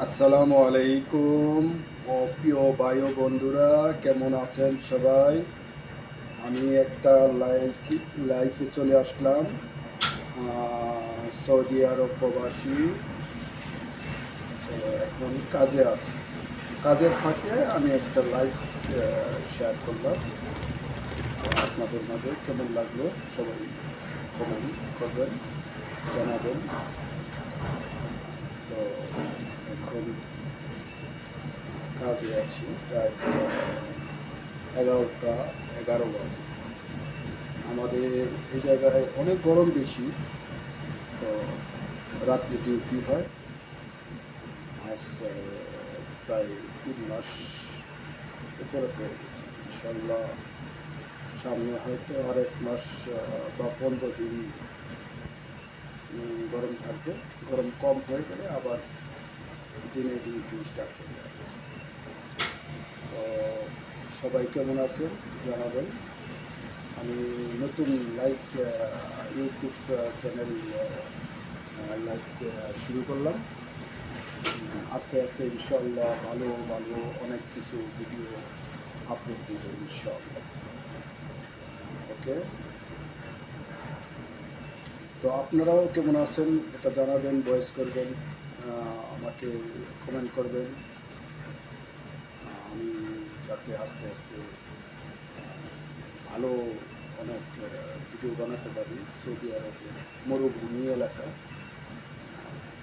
আসসালামু আলাইকুম ও প্রিয় ভাই ও বন্ধুরা, কেমন আছেন সবাই? আমি একটা লাইফে চলে আসলাম। সৌদি আরব প্রবাসী। তো এখন কাজে আছি। কাজের ফাঁকে আমি একটা লাইফ শেয়ার করলাম। তো আপনাদের মাঝে কেমন লাগলো সবাই কমেন্ট করবেন, জানাবেন। তো এখন কাজে আছি, রাত 11টা 11 বাজে। আমাদের এই জায়গায় অনেক গরম বেশি, তো রাত্রে ডিউটি হয়। আজ প্রায় 3 মাস উপরে হয়ে গেছে। ইনশাল্লাহ সামনে হয়তো আর 1 মাস বা 15 দিন গরম থাকবে। গরম কম হয়ে গেলে আবার দিনে ডিউটি স্টার্ট হয়ে যাবে। তো সবাই কেমন আছেন জানাবেন। আমি নতুন লাইভ ইউটিউব চ্যানেল লাইভ শুরু করলাম। আস্তে আস্তে ইনশাল্লাহ ভালো ভালো অনেক কিছু ভিডিও আপলোড দিব ইনশাল্লাহ। ওকে, তো আপনারাও কেমন আছেন এটা জানাবেন, ভয়েস করবেন, আমাকে কমেন্ট করবেন। আমি যাতে আস্তে আস্তে ভালো অনেক ভিডিও বানাতে পারি। সৌদি আরবের মরুভূমি এলাকা,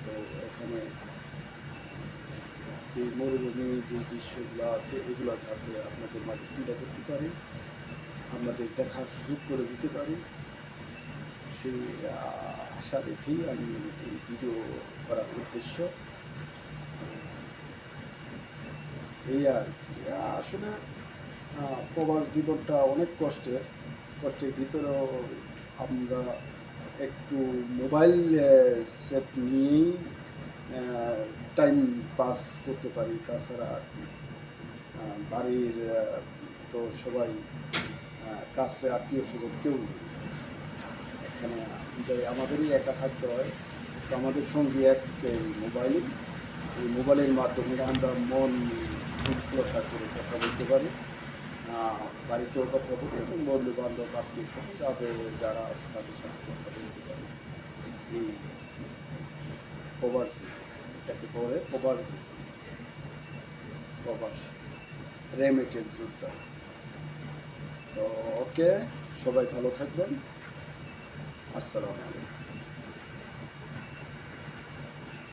তো এখানে যে মরুভূমির যে দৃশ্যগুলো আছে এগুলো যাতে আপনাদের মাঝে তুলে ধরতে পারি, আপনাদের দেখার সুযোগ করে দিতে পারি, সেই আশা রেখেই আমি এই ভিডিও করার উদ্দেশ্য। এই আর কি। আসলে প্রবাস জীবনটা অনেক কষ্টের ভিতরেও আমরা একটু মোবাইল সেট নিয়েই টাইম পাস করতে পারি। তাছাড়া আর কি বাড়ির তো সবাই কাছে আত্মীয় স্বজন কেউ নেই। এখানে আমাদেরই একা থাকতে হয়। তো আমাদের সঙ্গে এই মোবাইলের মাধ্যমে আমরা মন খোলাসা করে কথা বলতে পারি। বাড়িতেও কথা বলি এবং বন্ধু বান্ধব আত্মীয় স্বজন যারা আছে তাদের সাথে কথা বলতে পারি। এই প্রবাস জীবন, এটাকে বলে প্রবাস রেমিটেন্স যোদ্ধা। তো ওকে, সবাই ভালো থাকবেন। আসসালামু আলাইকুম।